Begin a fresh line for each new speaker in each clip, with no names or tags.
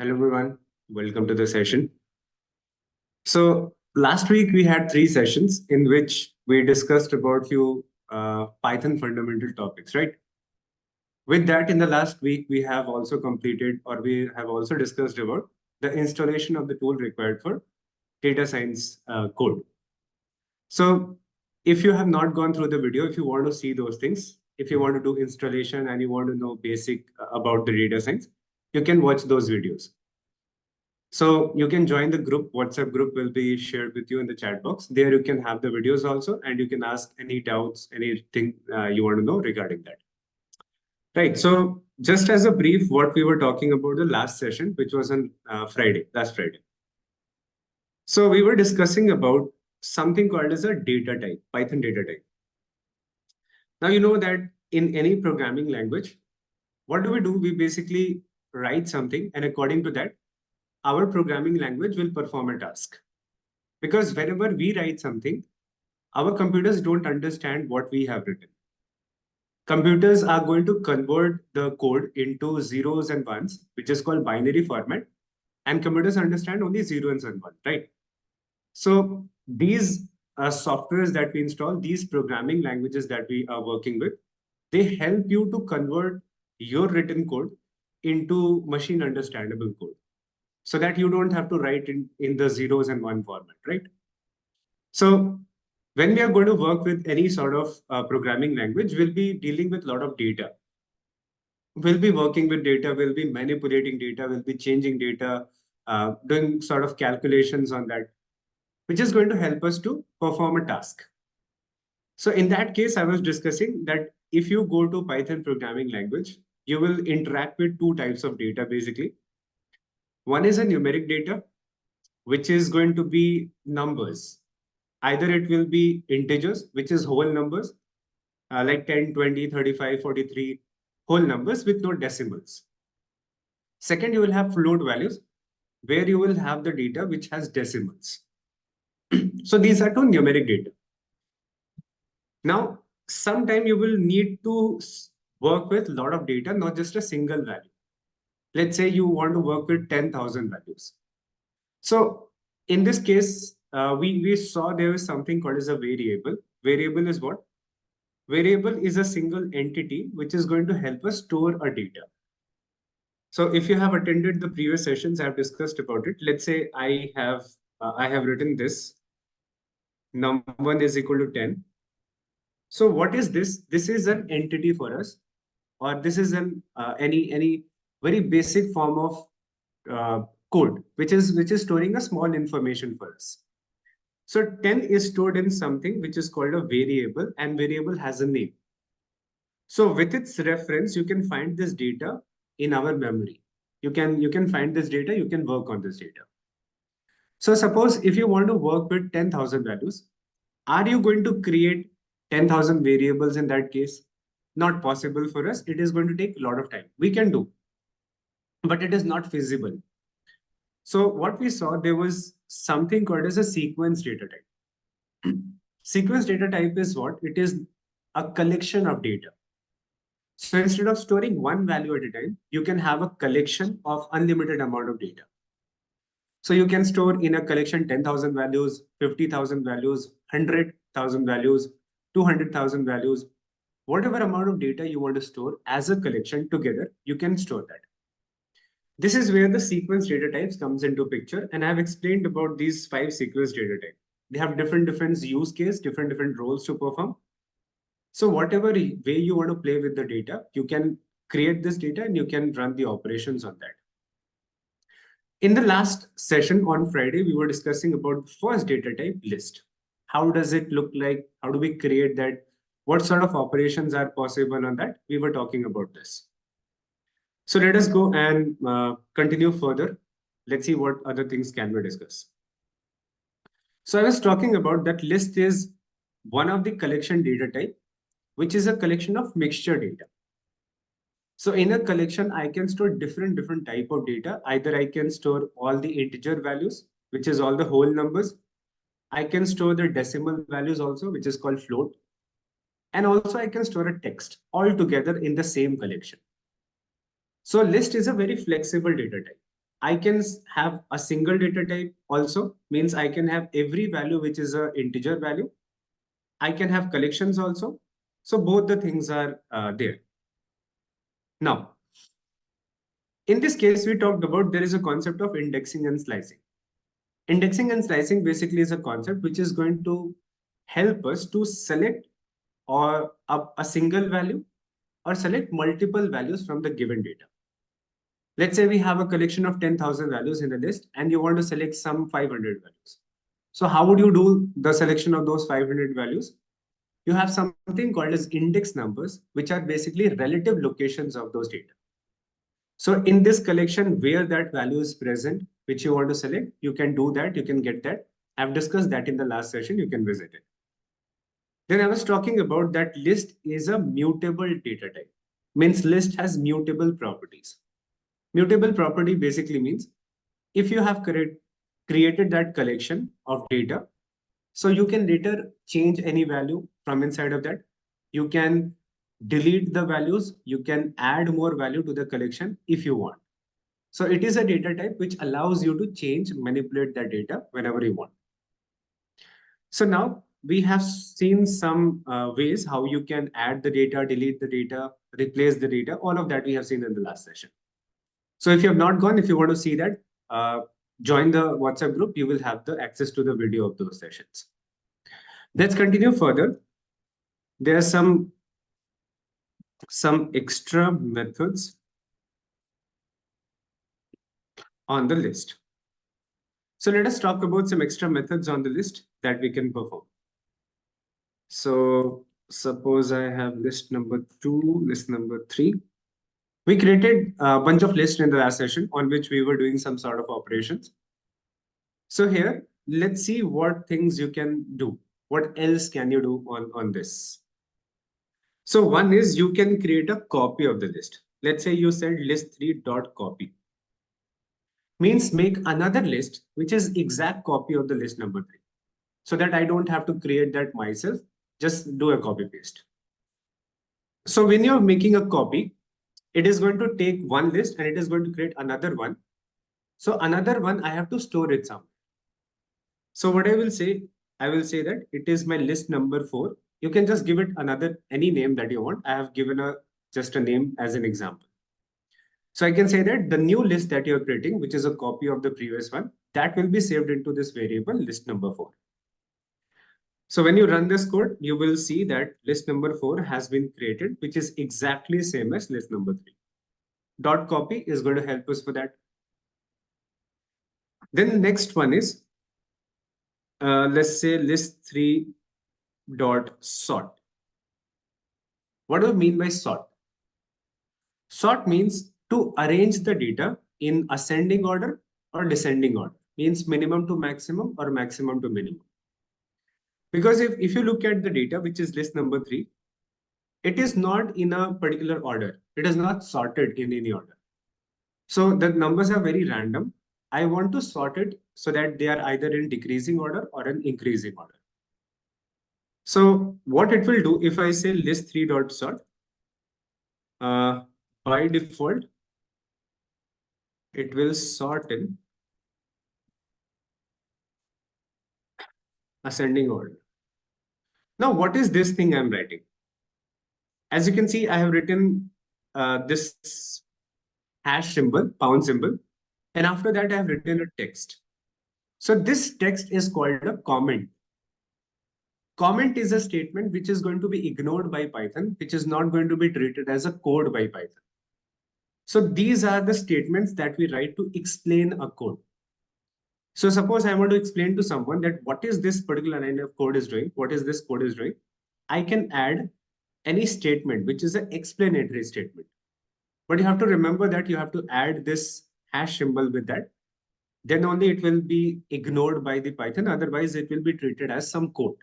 Hello everyone, welcome to the session. So last week we had 3 sessions in which we discussed about few Python fundamental topics, right? With that, in the last week, we have also completed or we have also discussed about the installation of the tool required for data science code. So if you have not gone through the video, if you want to see those things, if you want to do installation and you want to know basic about the data science, you can watch those videos. So you can join the group. WhatsApp group will be shared with you in the chat box. There you can have the videos also, and you can ask any doubts, anything you want to know regarding that. Right. So just as a brief, what we were talking about the last session, which was on last Friday. So we were discussing about something called as a data type, Python data type. Now, you know that in any programming language, what do? We basically write something, and according to that, our programming language will perform a task. Because whenever we write something, our computers don't understand what we have written. Computers are going to convert the code into zeros and ones, which is called binary format. And computers understand only zeros and ones, right? So these softwares that we install, these programming languages that we are working with, they help you to convert your written code into machine understandable code, so that you don't have to write in the zeros and one format, right? So when we are going to work with any sort of programming language, we'll be dealing with a lot of data. We'll be working with data, we'll be manipulating data, we'll be changing data, doing sort of calculations on that, which is going to help us to perform a task. So in that case, I was discussing that if you go to Python programming language, you will interact with 2 types of data, basically. One is a numeric data, which is going to be numbers. Either it will be integers, which is whole numbers, like 10, 20, 35, 43, whole numbers with no decimals. Second, you will have float values, where you will have the data which has decimals. So these are 2 numeric data. Now, sometime you will need to work with a lot of data, not just a single value. Let's say you want to work with 10,000 values. So in this case, we saw there is something called as a variable. Variable is what? Variable is a single entity which is going to help us store a data. So if you have attended the previous sessions, I've discussed about it. Let's say I have written this num1 is equal to 10. So what is this? This is an entity for us, or this is an any very basic form of code, which is storing a small information for us. So 10 is stored in something which is called a variable, and variable has a name. So with its reference, you can find this data in our memory. You can find this data, you can work on this data. So suppose if you want to work with 10,000 values, are you going to create 10,000 variables in that case? Not possible for us. It is going to take a lot of time. We can do, but it is not feasible. So what we saw, there was something called as a sequence data type. Sequence data type is what? It is a collection of data. So instead of storing one value at a time, you can have a collection of unlimited amount of data. So you can store in a collection 10,000 values, 50,000 values, 100,000 values, 200,000 values, whatever amount of data you want to store as a collection together, you can store that. This is where the sequence data types comes into picture. And I've explained about these 5 sequence data types. They have different use case, different roles to perform. So whatever way you want to play with the data, you can create this data and you can run the operations on that. In the last session on Friday, we were discussing about the first data type, list. How does it look like? How do we create that? What sort of operations are possible on that? We were talking about this. So let us go and continue further. Let's see what other things can we discuss. So I was talking about that list is one of the collection data type, which is a collection of mixture data. So in a collection, I can store different type of data. Either I can store all the integer values, which is all the whole numbers. I can store the decimal values also, which is called float. And also I can store a text all together in the same collection. So list is a very flexible data type. I can have a single data type also, means I can have every value which is an integer value. I can have collections also. So both the things are there. Now, in this case, we talked about there is a concept of indexing and slicing. Indexing and slicing basically is a concept which is going to help us to select or a single value or select multiple values from the given data. Let's say we have a collection of 10,000 values in the list and you want to select some 500 values. So how would you do the selection of those 500 values? You have something called as index numbers, which are basically relative locations of those data. So in this collection where that value is present, which you want to select, you can do that, you can get that. I've discussed that in the last session, you can visit it. Then I was talking about that list is a mutable data type, means list has mutable properties. Mutable property basically means if you have created that collection of data, so you can later change any value from inside of that. You can delete the values, you can add more value to the collection if you want. So it is a data type which allows you to change, manipulate that data whenever you want. So now we have seen some ways how you can add the data, delete the data, replace the data. All of that we have seen in the last session. So if you have not gone, if you want to see that, join the WhatsApp group. You will have the access to the video of those sessions. Let's continue further. There are some extra methods on the list. So let us talk about some extra methods on the list that we can perform. So suppose I have list number 2, list number 3. We created a bunch of lists in the last session on which we were doing some sort of operations. So here, let's see what things you can do. What else can you do on this? So one is you can create a copy of the list. Let's say you said list3.copy. Means make another list which is exact copy of the list number 3. So that I don't have to create that myself, just do a copy paste. So when you're making a copy, it is going to take one list and it is going to create another one. So another one, I have to store it somewhere. So what I will say that it is my list number 4. You can just give it any name that you want. I have given just a name as an example. So I can say that the new list that you're creating, which is a copy of the previous one, that will be saved into this variable list number 4. So when you run this code, you will see that list number 4 has been created, which is exactly same as list number 3. Dot copy is going to help us for that. Then the next one is, let's say list3 dot sort. What do I mean by sort? Sort means to arrange the data in ascending order or descending order, means minimum to maximum or maximum to minimum. Because if you look at the data, which is list number 3, it is not in a particular order. It is not sorted in any order. So the numbers are very random. I want to sort it so that they are either in decreasing order or in increasing order. So what it will do if I say list3.sort, by default, it will sort in ascending order. Now, what is this thing I'm writing? As you can see, I have written this hash symbol, pound symbol, and after that I have written a text. So this text is called a comment. Comment is a statement which is going to be ignored by Python, which is not going to be treated as a code by Python. So these are the statements that we write to explain a code. So suppose I want to explain to someone that what is this particular line of code is doing, what is this code is doing, I can add any statement, which is an explanatory statement. But you have to remember that you have to add this hash symbol with that. Then only it will be ignored by the Python. Otherwise, it will be treated as some code.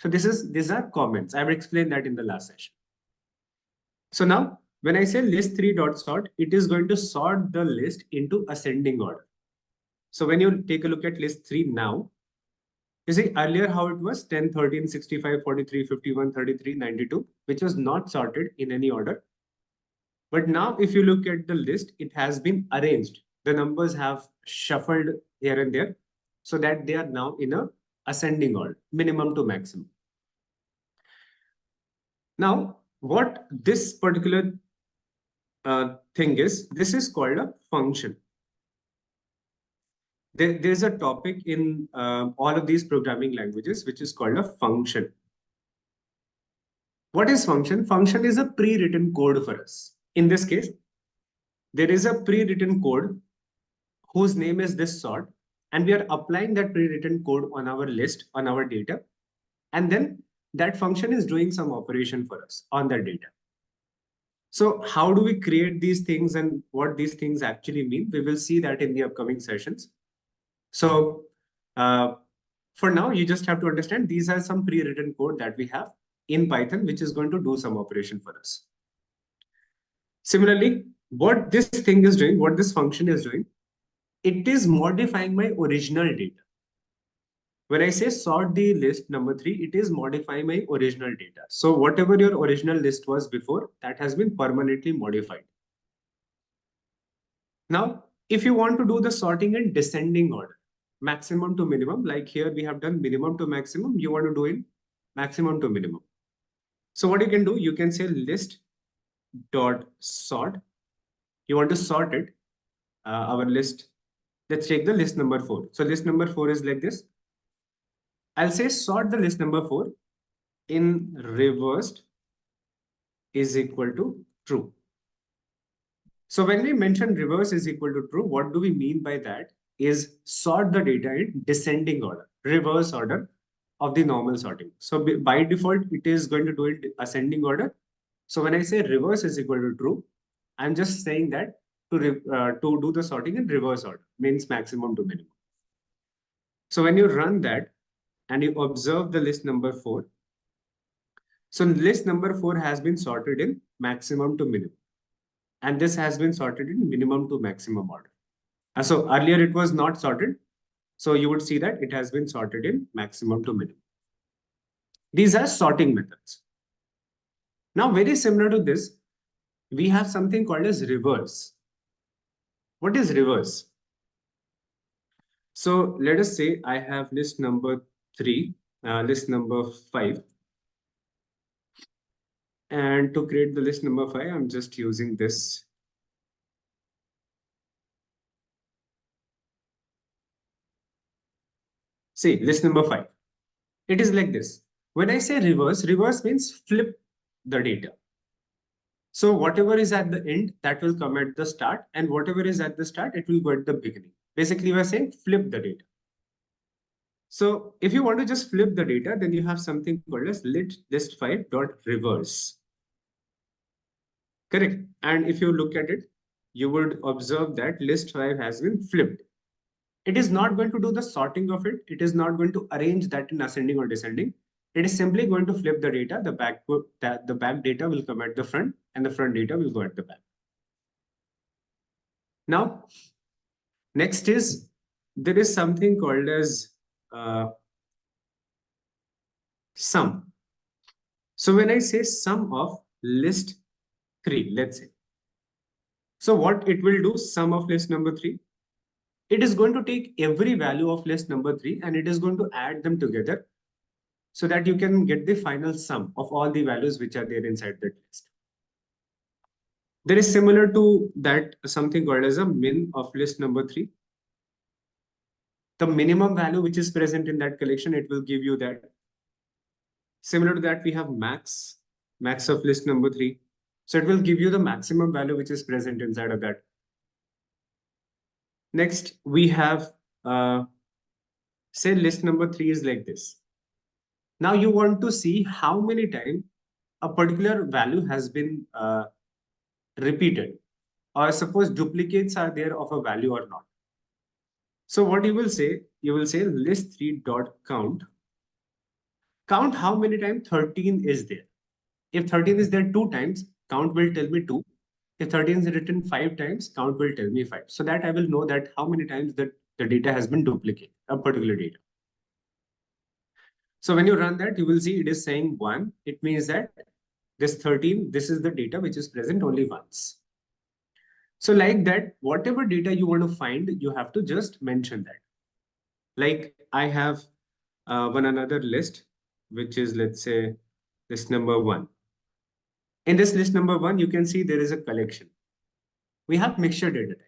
So these are comments. I've explained that in the last session. So now when I say list3.sort, it is going to sort the list into ascending order. So when you take a look at list 3 now, you see earlier how it was 10, 13, 65, 43, 51, 33, 92, which was not sorted in any order. But now if you look at the list, it has been arranged the numbers have shuffled here and there so that they are now in a ascending order, minimum to maximum. Now, what this particular thing is, this is called a function. There's a topic in all of these programming languages which is called a function. What is function? Function is a pre-written code for us. In this case, there is a pre-written code whose name is this sort, and we are applying that pre-written code on our list, on our data, and then that function is doing some operation for us on that data. So how do we create these things and what these things actually mean? We will see that in the upcoming sessions. So for now, you just have to understand these are some pre-written code that we have in Python, which is going to do some operation for us. Similarly, what this thing is doing, what this function is doing, it is modifying my original data. When I say sort the list number 3, it is modifying my original data. So whatever your original list was before, that has been permanently modified. Now, if you want to do the sorting in descending order, maximum to minimum, like here we have done minimum to maximum, you want to do in maximum to minimum. So what you can do, you can say list dot sort. You want to sort it, our list. Let's take the list number 4. So list number 4 is like this. I'll say sort the list number 4 in reversed is equal to true. So when we mention reverse is equal to true, what do we mean by that? Is sort the data in descending order, reverse order of the normal sorting. So by default, it is going to do it ascending order. So when I say reverse is equal to true, I'm just saying that to do the sorting in reverse order, means maximum to minimum. So when you run that and you observe the list number 4, so list number 4 has been sorted in maximum to minimum. And this has been sorted in minimum to maximum order. So earlier it was not sorted. So you would see that it has been sorted in maximum to minimum. These are sorting methods. Now, very similar to this, we have something called as reverse. What is reverse? So let us say I have list number 3, list number 5. And to create the list number 5, I'm just using this. See, list number 5. It is like this. When I say reverse, reverse means flip the data. So whatever is at the end, that will come at the start, and whatever is at the start, it will go at the beginning. Basically, we're saying flip the data. So if you want to just flip the data, then you have something called as list5.reverse. Correct. And if you look at it, you would observe that list 5 has been flipped. It is not going to do the sorting of it. It is not going to arrange that in ascending or descending. It is simply going to flip the data. The back data will come at the front and the front data will go at the back. Now, next is there is something called as sum. So when I say sum of list 3, let's say. So what it will do, sum of list number 3, it is going to take every value of list number 3 and it is going to add them together so that you can get the final sum of all the values which are there inside that list. There is similar to that something called as a min of list number 3. The minimum value which is present in that collection, it will give you that. Similar to that, we have max of list number 3. So it will give you the maximum value which is present inside of that. Next, we have, say list number 3 is like this. Now you want to see how many times a particular value has been repeated, or suppose duplicates are there of a value or not. So what you will say list3.count. Count how many times 13 is there. If 13 is there 2 times, count will tell me 2. If 13 is written 5 times, count will tell me 5. So that I will know that how many times that the data has been duplicated, a particular data. So when you run that, you will see it is saying 1. It means that this 13, this is the data which is present only once. So like that, whatever data you want to find, you have to just mention that. Like I have one another list, which is, let's say, list number 1. In this list number 1, you can see there is a collection. We have mixture data type.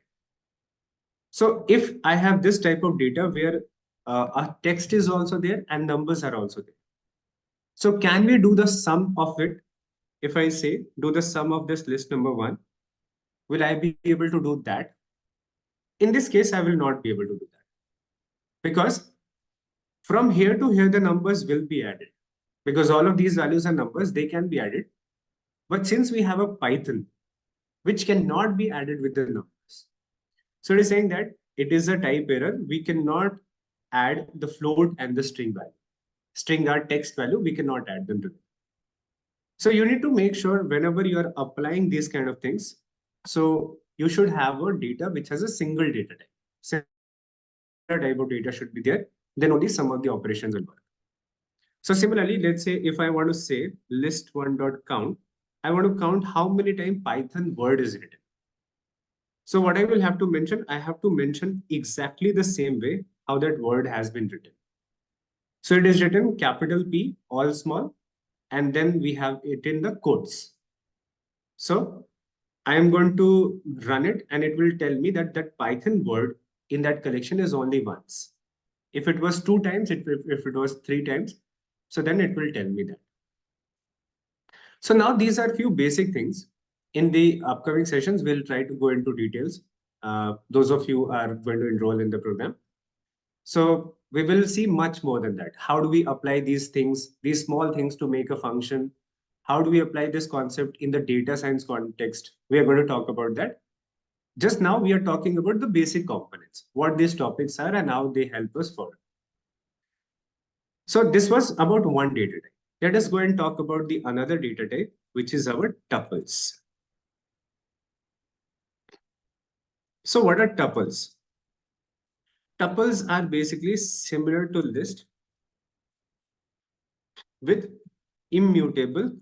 So if I have this type of data where a text is also there and numbers are also there. So can we do the sum of it? If I say do the sum of this list number 1, will I be able to do that? In this case, I will not be able to do that, because from here to here, the numbers will be added, because all of these values are numbers, they can be added. But since we have a Python, which cannot be added with the numbers, so it is saying that it is a type error. We cannot add the float and the string value. String or text value, we cannot add them together. So you need to make sure whenever you are applying these kind of things, so you should have a data which has a single data type. Single type of data should be there, then only some of the operations will work. So similarly, let's say if I want to say list1.count, I want to count how many times Python word is written. So what I will have to mention, I have to mention exactly the same way how that word has been written. So it is written capital P, all small, and then we have it in the quotes. So I am going to run it and it will tell me that that Python word in that collection is only once. If it was 2 times, if it was 3 times, so then it will tell me that. So now these are few basic things. In the upcoming sessions, we'll try to go into details. Those of you are going to enroll in the program. So we will see much more than that. How do we apply these things, these small things to make a function? How do we apply this concept in the data science context? We are going to talk about that. Just now, we are talking about the basic components, what these topics are and how they help us further. So this was about one data type. Let us go and talk about the another data type, which is our tuples. So what are tuples? Tuples are basically similar to list with immutable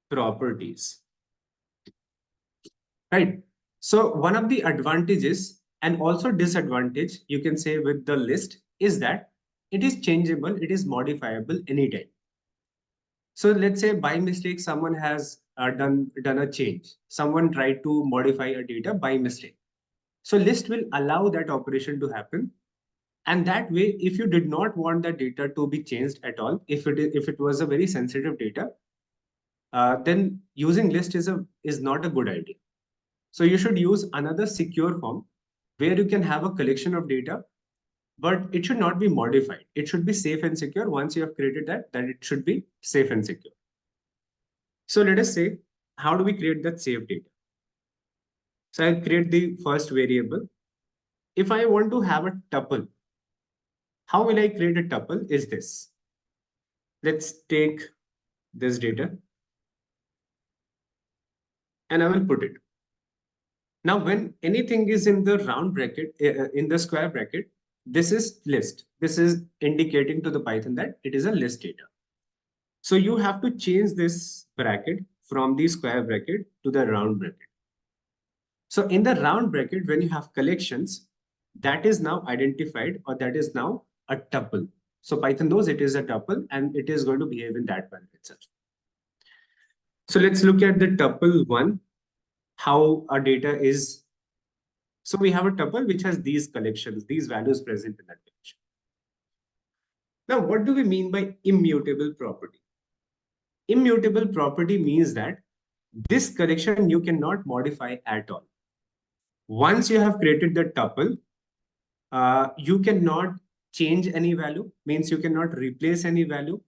properties, right? So one of the advantages and also disadvantage you can say with the list is that it is changeable, it is modifiable anytime. So let's say by mistake, someone has done a change. Someone tried to modify a data by mistake. So list will allow that operation to happen. And that way, if you did not want the data to be changed at all, if it was a very sensitive data, then using list is not a good idea. So you should use another secure form where you can have a collection of data, but it should not be modified. It should be safe and secure. Once you have created that it should be safe and secure. So let us say, how do we create that safe data? So I'll create the first variable. If I want to have a tuple, how will I create a tuple is this. Let's take this data and I will put it. Now, when anything is in the round bracket, in the square bracket, this is list. This is indicating to the Python that it is a list data. So you have to change this bracket from the square bracket to the round bracket. So in the round bracket, when you have collections, that is now identified, or that is now a tuple. So Python knows it is a tuple and it is going to behave in that manner itself. So let's look at the tuple 1, how our data is. So we have a tuple which has these collections, these values present in that collection. Now, what do we mean by immutable property? Immutable property means that this collection you cannot modify at all. Once you have created the tuple, you cannot change any value, means you cannot replace any value,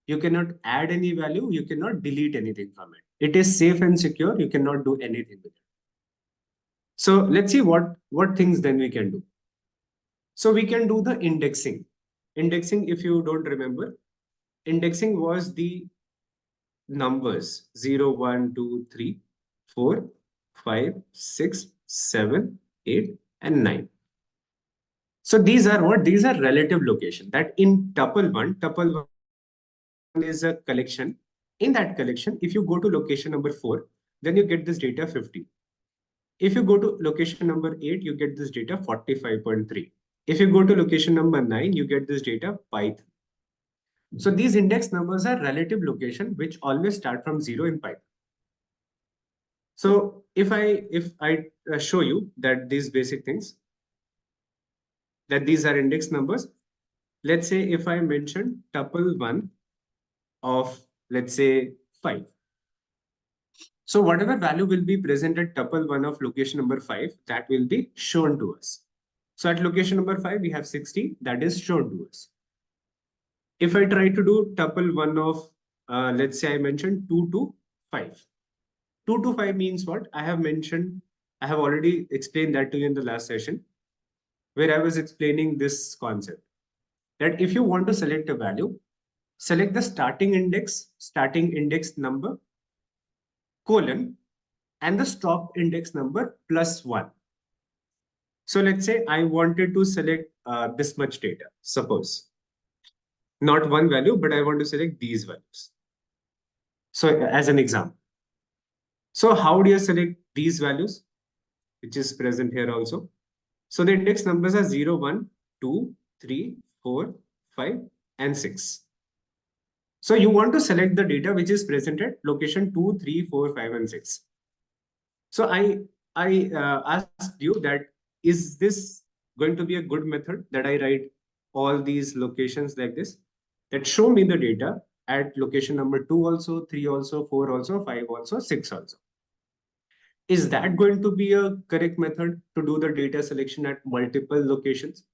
you cannot add any value, you cannot delete anything from it. It is safe and secure, you cannot do anything with it. So let's see what things then we can do. So we can do the indexing. Indexing, if you don't remember, indexing was the numbers 0, 1, 2, 3, 4, 5, 6, 7, 8, and 9. So these are what? These are relative location. That in tuple 1 is a collection. In that collection, if you go to location number 4, then you get this data 50. If you go to location number 8, you get this data 45.3. If you go to location number 9, you get this data Python. So these index numbers are relative location, which always start from 0 in Python. So if I show you that these basic things, that these are index numbers, let's say if I mention tuple 1 of, let's say, 5. So whatever value will be present at tuple 1 of location number 5, that will be shown to us. So at location number 5, we have 60, that is shown to us. If I try to do tuple 1 of, let's say I mentioned 2 to 5. 2 to 5 means what? I have already explained that to you in the last session, where I was explaining this concept. That if you want to select a value, select the starting index number, colon, and the stop index number plus 1. So let's say I wanted to select this much data, suppose. Not one value, but I want to select these values. So as an example. So how do you select these values, which is present here also? So the index numbers are 0, 1, 2, 3, 4, 5, and 6. So you want to select the data which is present at location 2, 3, 4, 5, and 6. So I asked you that, is this going to be a good method that I write all these locations like this? That show me the data at location number 2 also, 3 also, 4 also, 5 also, 6 also. Is that going to be a correct method to do the data selection at multiple locations?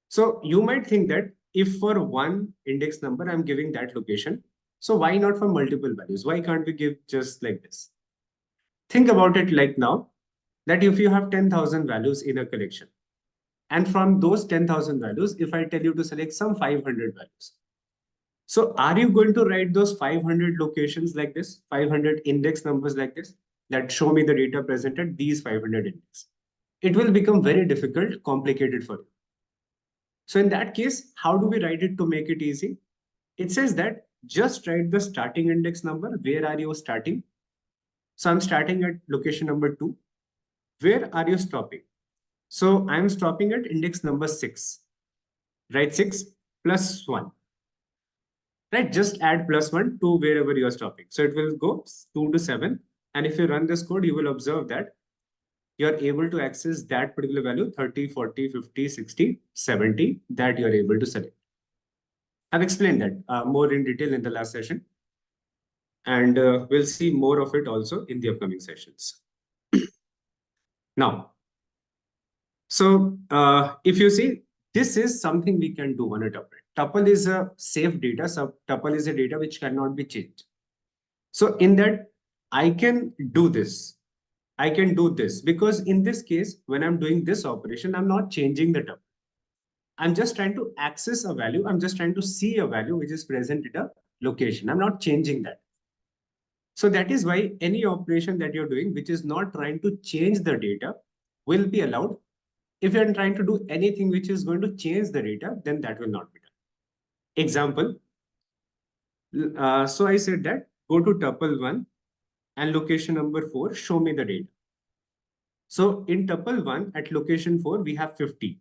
So you might think that if for one index number, I'm giving that location, so why not for multiple values? Why can't we give just like this? Think about it like now, that if you have 10,000 values in a collection, and from those 10,000 values, if I tell you to select some 500 values, so are you going to write those 500 locations like this, 500 index numbers like this, that show me the data presented, these 500 index? It will become very difficult, complicated for you. So in that case, how do we write it to make it easy? It says that just write the starting index number. Where are you starting? So I'm starting at location number 2. Where are you stopping? So I'm stopping at index number 6. Write 6 plus 1. Right? Just add plus 1 to wherever you are stopping. So it will go 2 to 7. And if you run this code, you will observe that you are able to access that particular value, 30, 40, 50, 60, 70, that you are able to select. I've explained that more in detail in the last session. And we'll see more of it also in the upcoming sessions. Now, so if you see, this is something we can do on a tuple. Tuple is a safe data. So tuple is a data which cannot be changed. So in that, I can do this. I can do this because in this case, when I'm doing this operation, I'm not changing the tuple. I'm just trying to access a value. I'm just trying to see a value which is present at a location. I'm not changing that. So that is why any operation that you're doing, which is not trying to change the data, will be allowed. If you're trying to do anything which is going to change the data, then that will not be done. Example. So I said that go to tuple 1 and location number 4, show me the data. So in tuple 1 at location 4, we have 50.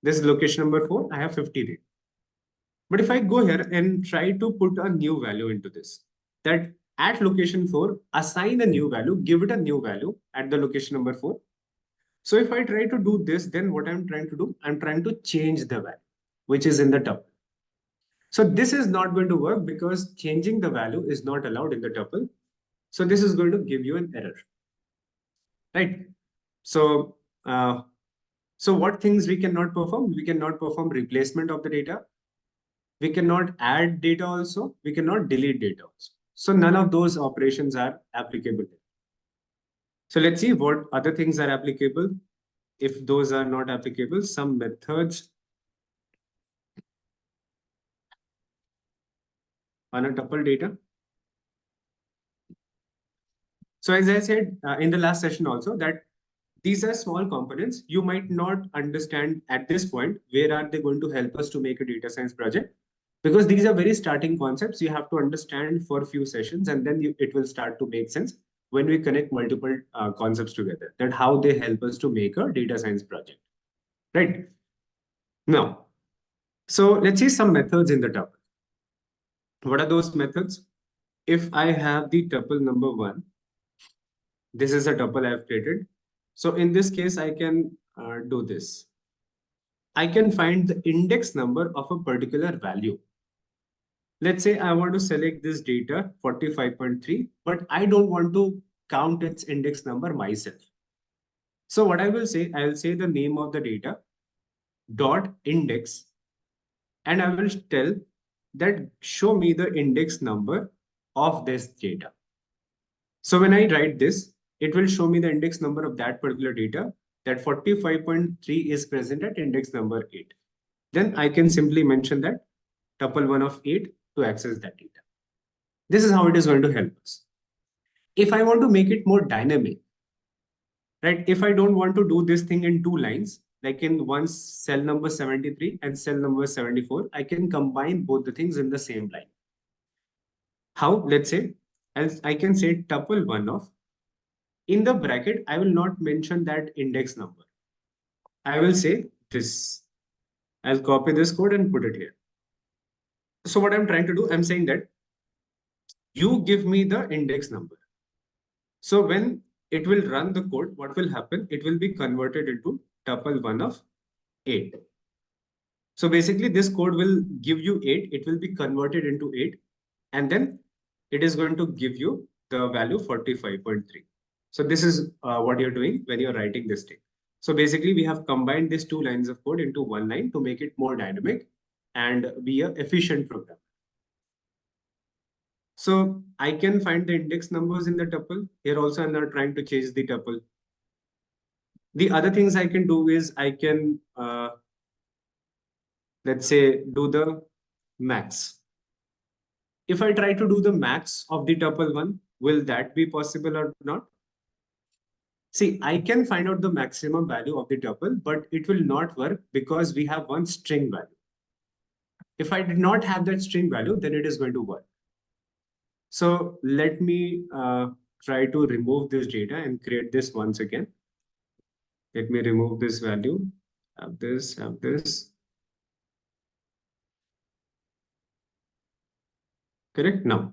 This is location number 4, I have 50 there. But if I go here and try to put a new value into this, that at location 4, assign a new value, give it a new value at the location number 4. So if I try to do this, then what I'm trying to do, I'm trying to change the value, which is in the tuple. So this is not going to work because changing the value is not allowed in the tuple. So this is going to give you an error, right? So, so what things we cannot perform? We cannot perform replacement of the data. We cannot add data also. We cannot delete data also. So none of those operations are applicable. So let's see what other things are applicable. If those are not applicable, some methods on a tuple data. So as I said in the last session also, that these are small components. You might not understand at this point, where are they going to help us to make a data science project? Because these are very starting concepts. You have to understand for a few sessions and then it will start to make sense. when we connect multiple concepts together, that how they help us to make a data science project, right? Now, so let's see some methods in the tuple. What are those methods? If I have the tuple number 1, this is a tuple I've created. So in this case, I can do this. I can find the index number of a particular value. Let's say I want to select this data 45.3, but I don't want to count its index number myself. So what I will say the name of the data dot index, and I will tell that show me the index number of this data. So when I write this, it will show me the index number of that particular data, that 45.3 is present at index number 8. Then I can simply mention that tuple 1 of 8 to access that data. This is how it is going to help us. If I want to make it more dynamic, right? If I don't want to do this thing in 2 lines, like in one cell number 73 and cell number 74, I can combine both the things in the same line. How? Let's say, as I can say tuple 1 of, in the bracket, I will not mention that index number. I will say this. I'll copy this code and put it here. So what I'm trying to do, I'm saying that you give me the index number. So when it will run the code, what will happen? It will be converted into tuple 1 of 8. So basically this code will give you 8. It will be converted into 8. And then it is going to give you the value 45.3. So this is what you're doing when you're writing this thing. So basically we have combined these 2 lines of code into 1 line to make it more dynamic and be an efficient program. So I can find the index numbers in the tuple. Here also I'm not trying to change the tuple. The other things I can do is I can, let's say, do the max. If I try to do the max of the tuple 1, will that be possible or not? See, I can find out the maximum value of the tuple, but it will not work because we have one string value. If I did not have that string value, then it is going to work. So let me try to remove this data and create this once again. Let me remove this value, have this, have this. Correct now.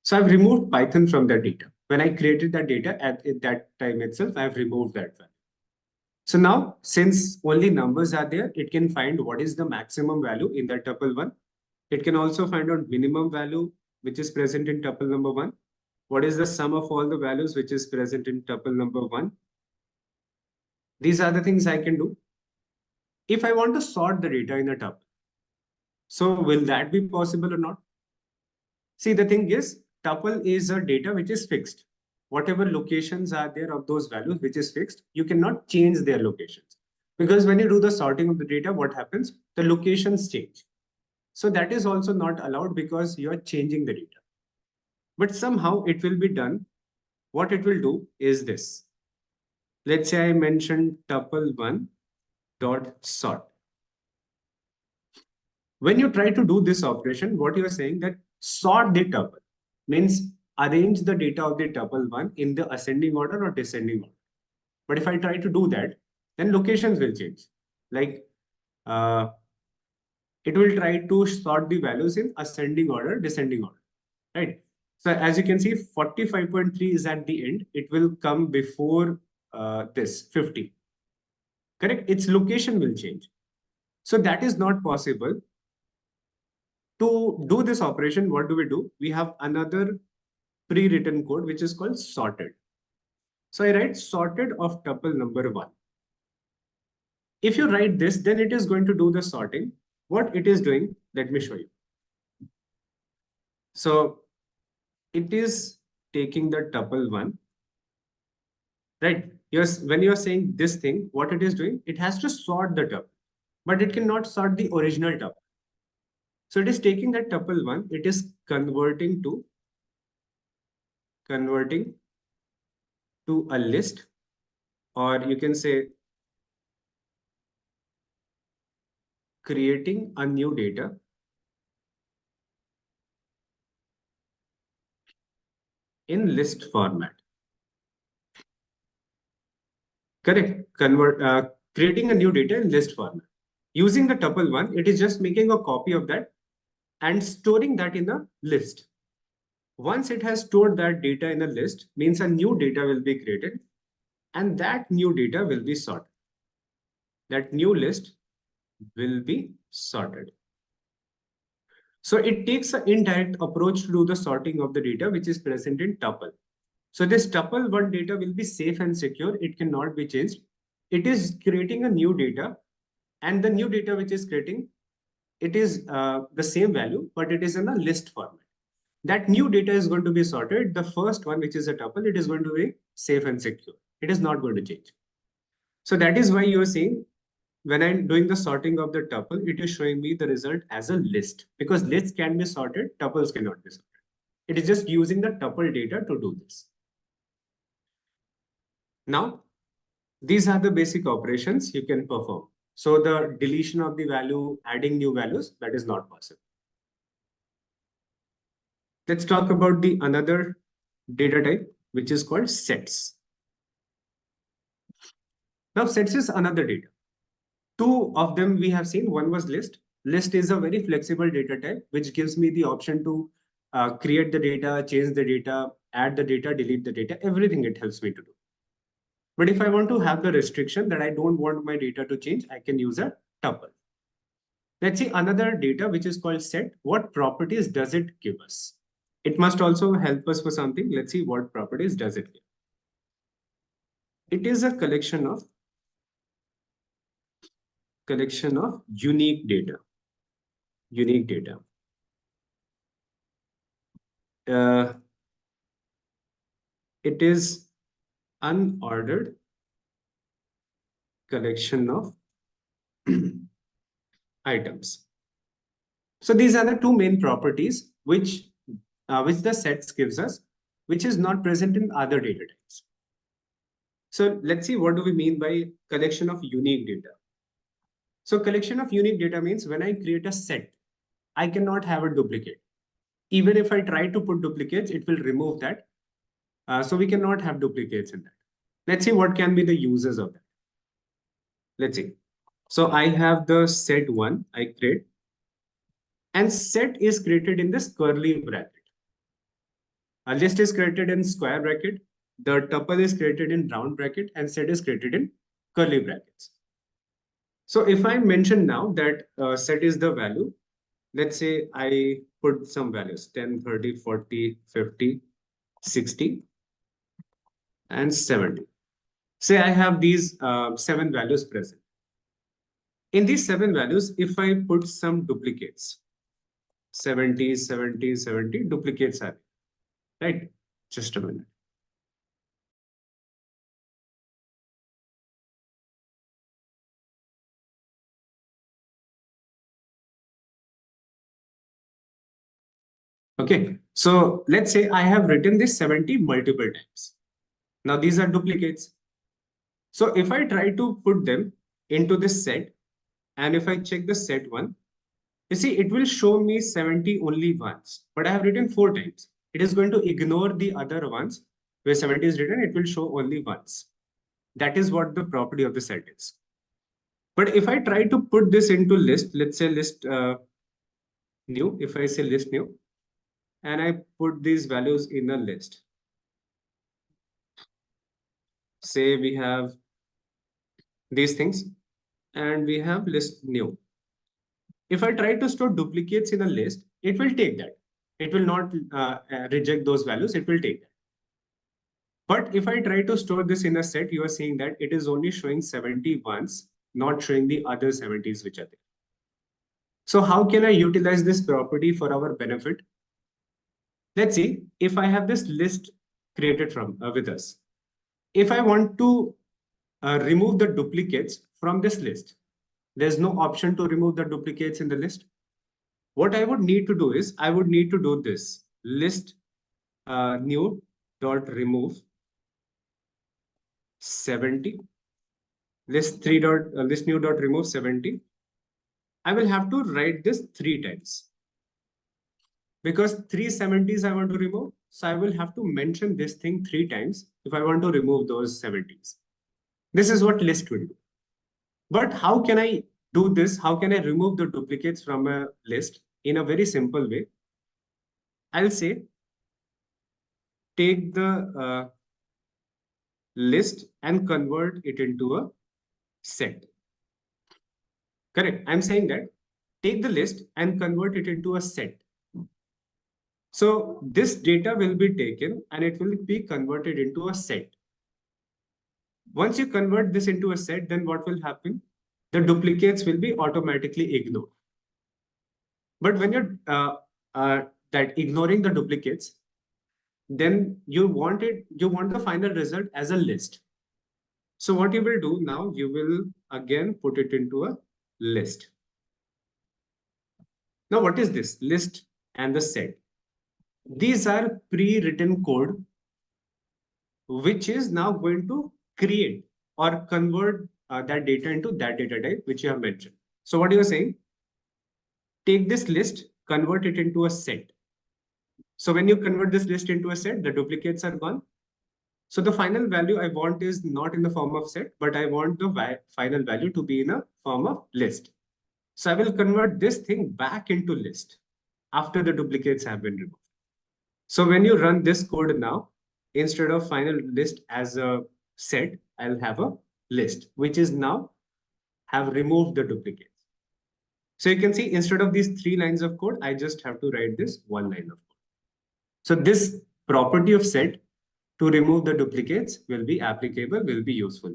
So I've removed Python from that data. When I created that data at that time itself, I've removed that value. So now, since only numbers are there, it can find what is the maximum value in that tuple 1. It can also find out minimum value, which is present in tuple number 1. What is the sum of all the values which is present in tuple number 1? These are the things I can do. If I want to sort the data in a tuple, so will that be possible or not? See, the thing is, tuple is a data which is fixed. Whatever locations are there of those values which is fixed, you cannot change their locations. Because when you do the sorting of the data, what happens? The locations change. So that is also not allowed because you are changing the data. But somehow it will be done. What it will do is this. Let's say I mentioned tuple 1 dot sort. When you try to do this operation, what you are saying that sort the tuple means arrange the data of the tuple 1 in the ascending order or descending order. But if I try to do that, then locations will change. Like it will try to sort the values in ascending order, descending order, right? So as you can see, 45.3 is at the end. It will come before this 50. Correct? Its location will change. So that is not possible. To do this operation, what do? We have another pre-written code which is called sorted. So I write sorted of tuple number 1. If you write this, then it is going to do the sorting. What it is doing, let me show you. So it is taking the tuple 1, right? When you're saying this thing, what it is doing, it has to sort the tuple, but it cannot sort the original tuple. So it is taking that tuple 1, it is converting to a list, or you can say creating a new data in list format. Correct. Creating a new data in list format. Using the tuple one, it is just making a copy of that and storing that in a list. Once it has stored that data in a list, means a new data will be created and that new data will be sorted. That new list will be sorted. So it takes an indirect approach to do the sorting of the data which is present in tuple. So this tuple one data will be safe and secure. It cannot be changed. It is creating a new data, and the new data which is creating, it is the same value, but it is in a list format. That new data is going to be sorted. The first one, which is a tuple, it is going to be safe and secure. It is not going to change. So that is why you are seeing when I'm doing the sorting of the tuple, it is showing me the result as a list, because lists can be sorted, tuples cannot be sorted. It is just using the tuple data to do this. Now, these are the basic operations you can perform. So the deletion of the value, adding new values, that is not possible. Let's talk about the another data type, which is called sets. Now, sets is another data. Two of them we have seen. One was list. List is a very flexible data type, which gives me the option to create the data, change the data, add the data, delete the data, everything it helps me to do. But if I want to have the restriction that I don't want my data to change, I can use a tuple. Let's see another data, which is called set. What properties does it give us? It must also help us for something. Let's see what properties does it give. It is a collection of unique data. Unique data. It is unordered collection of items. So these are the two main properties which the sets gives us, which is not present in other data types. So let's see, what do we mean by collection of unique data? So collection of unique data means when I create a set, I cannot have a duplicate. Even if I try to put duplicates, it will remove that. So we cannot have duplicates in that. Let's see what can be the uses of that. Let's see. So I have the set one I create, and set is created in this curly bracket. A list is created in square bracket, the tuple is created in round bracket, and set is created in curly brackets. So if I mention now that set is the value, let's say I put some values 10, 30, 40, 50, 60, and 70. Say I have these 7 values present. In these 7 values, if I put some duplicates, 70, 70, 70 duplicates are there, right? Just a minute. Okay, so let's say I have written this 70 multiple times. Now these are duplicates. So if I try to put them into this set, and if I check the set one, you see, it will show me 70 only once, but I have written 4 times. It is going to ignore the other ones where 70 is written, it will show only once. That is what the property of the set is. But if I try to put this into list, let's say list new, if I say list new, and I put these values in a list. Say we have these things and we have list new. If I try to store duplicates in a list, it will take that. It will not reject those values. It will take that. But if I try to store this in a set, you are seeing that it is only showing 70 once, not showing the other 70s which are there. So how can I utilize this property for our benefit? Let's see if I have this list created from with us. If I want to remove the duplicates from this list, there's no option to remove the duplicates in the list. What I would need to do is I would need to do this list new dot remove 70 list new dot remove 70. I will have to write this 3 times because 370s I want to remove. So I will have to mention this thing 3 times if I want to remove those 70s. This is what list will do. But how can I do this? How can I remove the duplicates from a list in a very simple way? I'll say, take the list and convert it into a set. Correct. I'm saying that take the list and convert it into a set. So this data will be taken and it will be converted into a set. Once you convert this into a set, then what will happen? The duplicates will be automatically ignored. But when you're that ignoring the duplicates, then you want the final result as a list. So what you will do now, you will again put it into a list. Now, what is this list and the set? These are pre-written code, which is now going to create or convert that data into that data type, which you have mentioned. So what you are saying, take this list, convert it into a set. So when you convert this list into a set, the duplicates are gone. So the final value I want is not in the form of set, but I want the final value to be in a form of list. So I will convert this thing back into list after the duplicates have been removed. So when you run this code now, instead of final list as a set, I'll have a list, which is now have removed the duplicates. So you can see instead of these 3 lines of code, I just have to write this 1 line of code. So this property of set to remove the duplicates will be applicable, will be useful.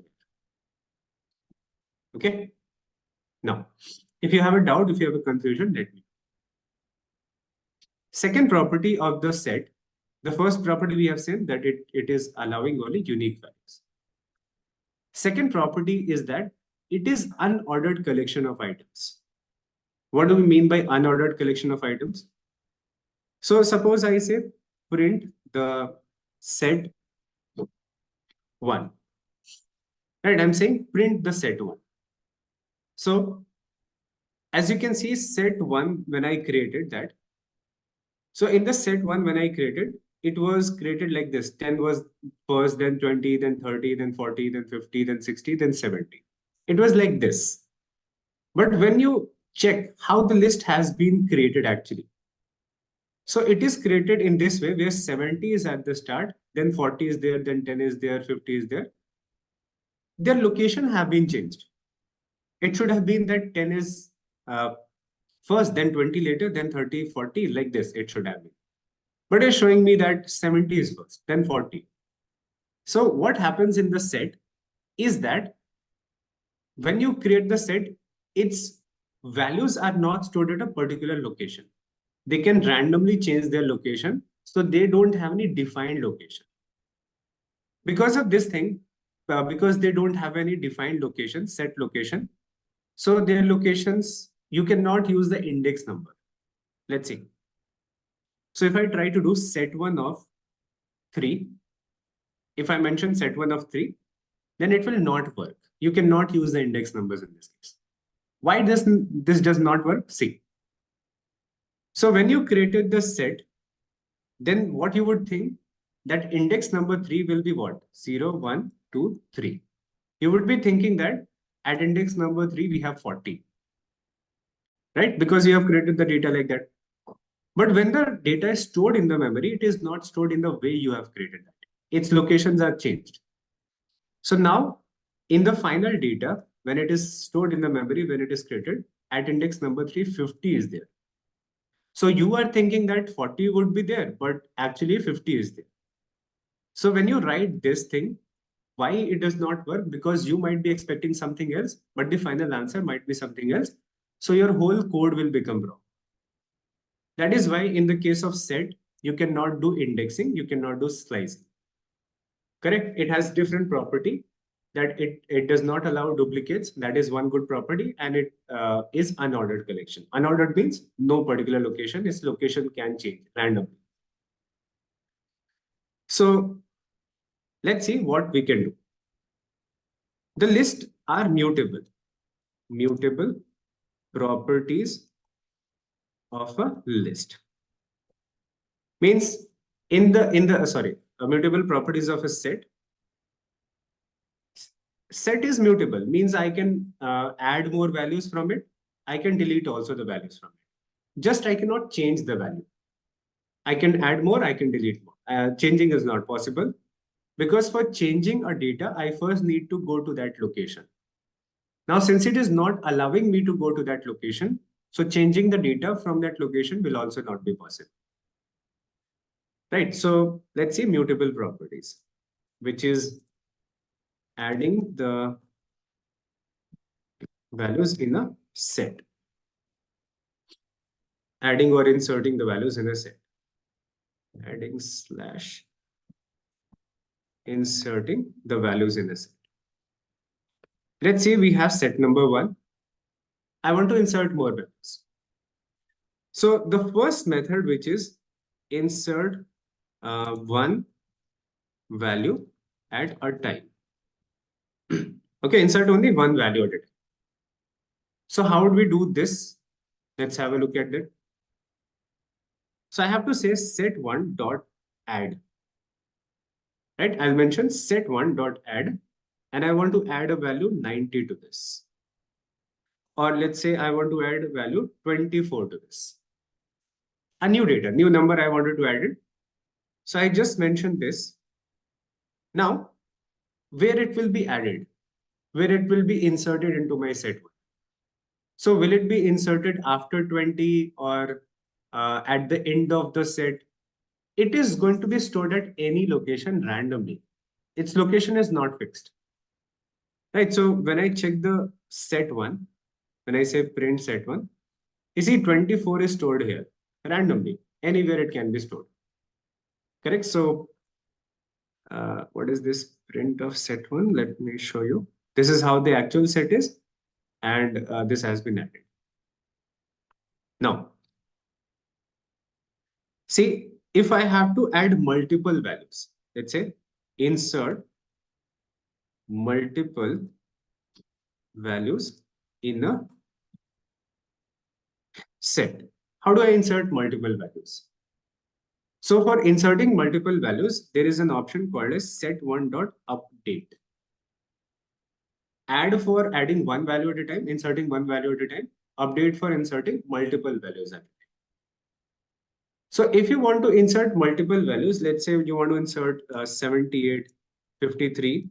Okay. Now, if you have a doubt, if you have a confusion, let me. Second property of the set, the first property we have seen that it is allowing only unique values. Second property is that it is unordered collection of items. What do we mean by unordered collection of items? So suppose I say print the set 1. Right, I'm saying print the set 1. So as you can see, set 1, when I created that, so in the set 1, when I created, it was created like this. 10 was first, then 20, then 30, then 40, then 50, then 60, then 70. It was like this. But when you check how the list has been created actually, so it is created in this way where 70 is at the start, then 40 is there, then 10 is there, 50 is there. Their location have been changed. It should have been that 10 is first, then 20 later, then 30, 40, like this it should have been. But it's showing me that 70 is first, then 40. So what happens in the set is that when you create the set, its values are not stored at a particular location. They can randomly change their location, so they don't have any defined location. Because of this thing, because they don't have any defined location, set location, so their locations, you cannot use the index number. Let's see. So if I try to do set 1 of 3, if I mention set 1 of 3, then it will not work. You cannot use the index numbers in this case. Why this does not work? See. So when you created the set, then what you would think that index number 3 will be what? 0, 1, 2, 3. You would be thinking that at index number 3, we have 40. Right? Because you have created the data like that. But when the data is stored in the memory, it is not stored in the way you have created that. Its locations are changed. So now in the final data, when it is stored in the memory, when it is created, at index number 3, 50 is there. So you are thinking that 40 would be there, but actually 50 is there. So when you write this thing, why it does not work? Because you might be expecting something else, but the final answer might be something else. So your whole code will become wrong. That is why in the case of set, you cannot do indexing, you cannot do slicing. Correct? It has different property that it does not allow duplicates. That is one good property, and it is unordered collection. Unordered means no particular location. Its location can change randomly. So let's see what we can do. The lists are mutable. Mutable properties of a list means mutable properties of a set. Set is mutable, means I can add more values from it. I can delete also the values from it. Just I cannot change the value. I can add more, I can delete more. Changing is not possible because for changing a data, I first need to go to that location. Now, since it is not allowing me to go to that location, so changing the data from that location will also not be possible. Right, so let's see mutable properties, which is adding the values in a set. Adding or inserting the values in a set. Adding slash inserting the values in a set. Let's say we have set number 1. I want to insert more values. So the first method, which is insert one value at a time. Okay, insert only one value at a time. So how would we do this? Let's have a look at it. So I have to say set1 dot add. Right? I'll mention set1 dot add, and I want to add a value 90 to this. Or let's say I want to add a value 24 to this. A new data, new number I wanted to add it. So I just mentioned this. Now, where it will be added, where it will be inserted into my set1. So will it be inserted after 20 or at the end of the set? It is going to be stored at any location randomly. Its location is not fixed. Right, so when I check the set1, when I say print set1, you see 24 is stored here randomly. Anywhere it can be stored. Correct? So what is this print of set1? Let me show you. This is how the actual set is, and this has been added. Now, see, if I have to add multiple values, let's say insert multiple values in a set. How do I insert multiple values? So for inserting multiple values, there is an option called as set1.update. Add for adding one value at a time, inserting one value at a time, update for inserting multiple values at a time. So if you want to insert multiple values, let's say you want to insert 78, 53,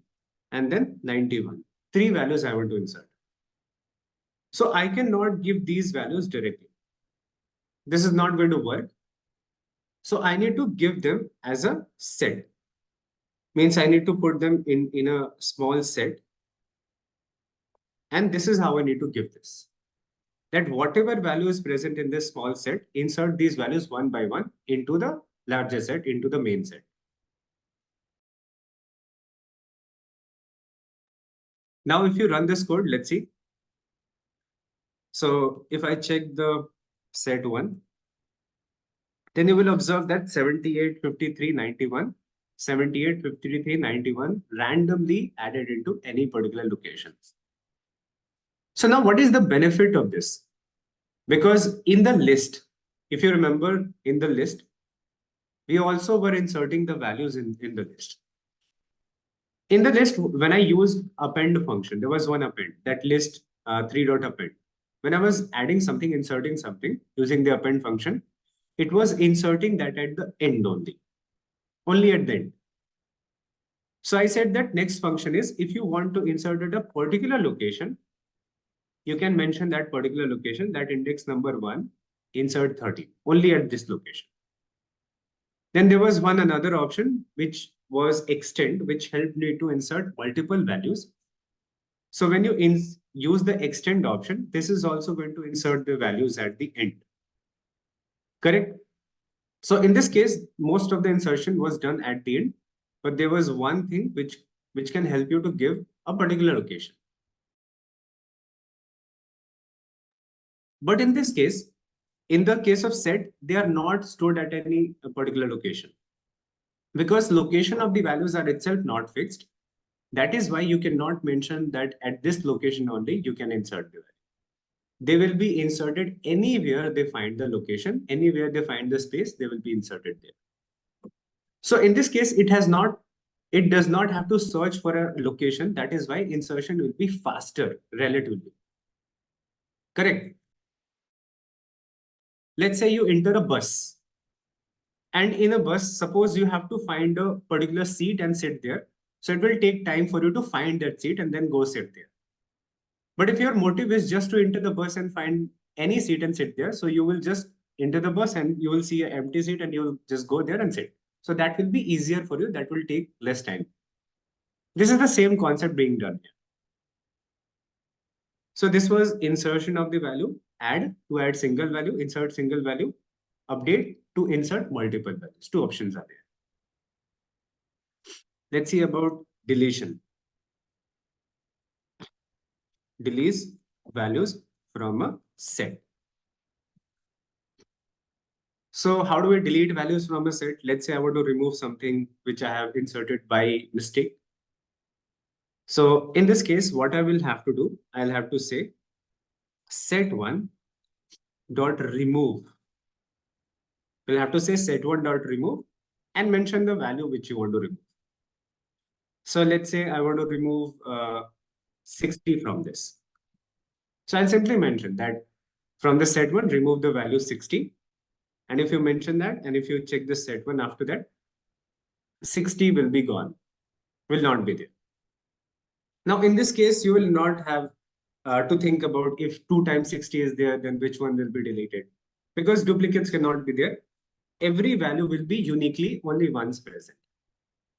and then 91. 3 values I want to insert. So I cannot give these values directly. This is not going to work. So I need to give them as a set. Means I need to put them in a small set. And this is how I need to give this. That whatever value is present in this small set, insert these values one by one into the larger set, into the main set. Now, if you run this code, let's see. So if I check the set1, then you will observe that 78, 53, 91, 78, 53, 91 randomly added into any particular location. So now what is the benefit of this? Because in the list, if you remember in the list, we also were inserting the values in the list. In the list, when I used append function, there was one append, that list 3.append. When I was adding something, inserting something using the append function, it was inserting that at the end only at the end. So I said that next function is, if you want to insert at a particular location, you can mention that particular location, that index number 1, insert 30, only at this location. Then there was another option, which was extend, which helped me to insert multiple values. So when you use the extend option, this is also going to insert the values at the end. Correct? So in this case, most of the insertion was done at the end, but there was one thing which can help you to give a particular location. But in this case, in the case of set, they are not stored at any particular location, because location of the values are itself not fixed. That is why you cannot mention that at this location only you can insert the value. They will be inserted anywhere they find the location, anywhere they find the space, they will be inserted there. So in this case, it has not it does not have to search for a location. That is why insertion will be faster relatively. Correct. Let's say you enter a bus. And in a bus, suppose you have to find a particular seat and sit there. So it will take time for you to find that seat and then go sit there. But if your motive is just to enter the bus and find any seat and sit there, so you will just enter the bus and you will see an empty seat and you will just go there and sit. So that will be easier for you. That will take less time. This is the same concept being done here. So this was insertion of the value, add to add single value, insert single value, update to insert multiple values. Two options are there. Let's see about deletion. Deletes values from a set. So how do we delete values from a set? Let's say I want to remove something which I have inserted by mistake. So in this case, what I will have to do, I'll have to say set1 dot remove. We'll have to say set1 dot remove and mention the value which you want to remove. So let's say I want to remove 60 from this. So I'll simply mention that from the set1, remove the value 60. And if you mention that, and if you check the set1 after that, 60 will be gone, will not be there. Now, in this case, you will not have to think about if 2 times 60 is there, then which one will be deleted. Because duplicates cannot be there. Every value will be uniquely only once present.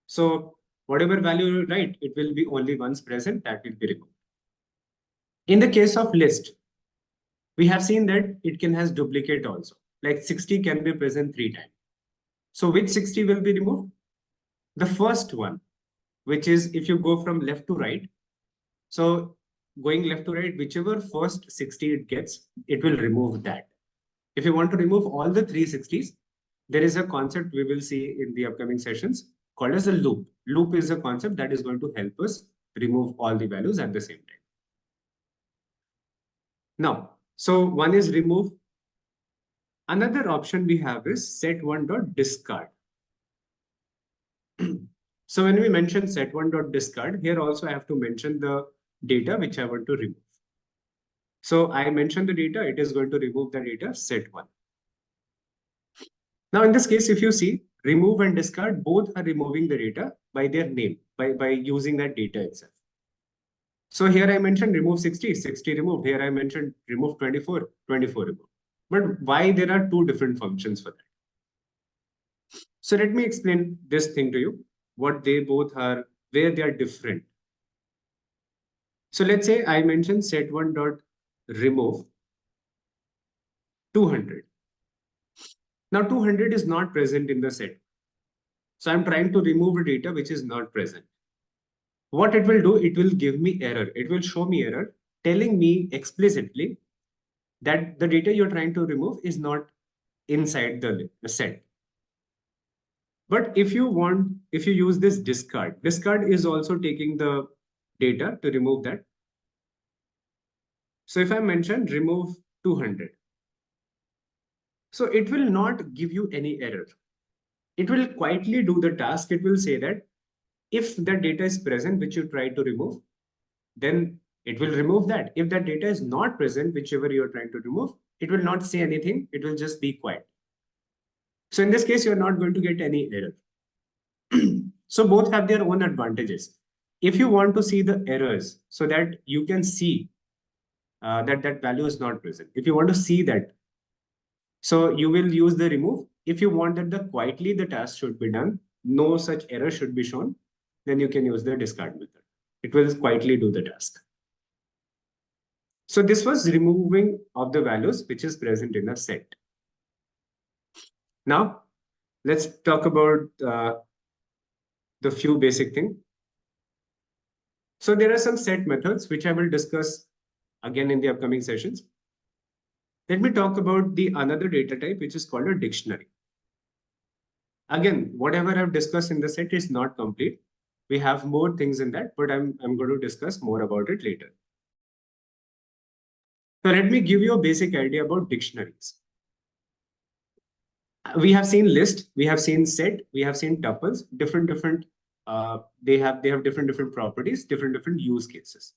So whatever value you write, it will be only once present, that will be removed. In the case of list, we have seen that it can has duplicate also. Like 60 can be present 3 times. So which 60 will be removed? The first one, which is if you go from left to right. So going left to right, whichever first 60 it gets, it will remove that. If you want to remove all the 360s, there is a concept we will see in the upcoming sessions called as a loop. Loop is a concept that is going to help us remove all the values at the same time. Now, so one is remove. Another option we have is set1.discard. So when we mention set1.discard, here also I have to mention the data which I want to remove. So I mentioned the data, it is going to remove the data set1. Now in this case, if you see, remove and discard both are removing the data by their name, by using that data itself. So here I mentioned remove 60, 60 removed. Here I mentioned remove 24, 24 removed. But why there are two different functions for that? So let me explain this thing to you, what they both are, where they are different. So let's say I mentioned set1.remove 200. Now 200 is not present in the set. So I'm trying to remove a data which is not present. What it will do, it will give me error. It will show me error, telling me explicitly that the data you're trying to remove is not inside the set. But if you use this discard is also taking the data to remove that. So if I mention remove 200, so it will not give you any error. It will quietly do the task. It will say that if the data is present, which you try to remove, then it will remove that. If that data is not present, whichever you're trying to remove, it will not say anything. It will just be quiet. So in this case, you're not going to get any error. So both have their own advantages. If you want to see the errors so that you can see that value is not present, if you want to see that, so you will use the remove. If you want that quietly the task should be done, no such error should be shown, then you can use the discard method. It will quietly do the task. So this was removing of the values which is present in a set. Now, let's talk about the few basic things. So there are some set methods which I will discuss again in the upcoming sessions. Let me talk about the another data type which is called a dictionary. Again, whatever I've discussed in the set is not complete. We have more things in that, but I'm going to discuss more about it later. So let me give you a basic idea about dictionaries. We have seen list, we have seen set, we have seen tuples, different they have different properties, different use cases.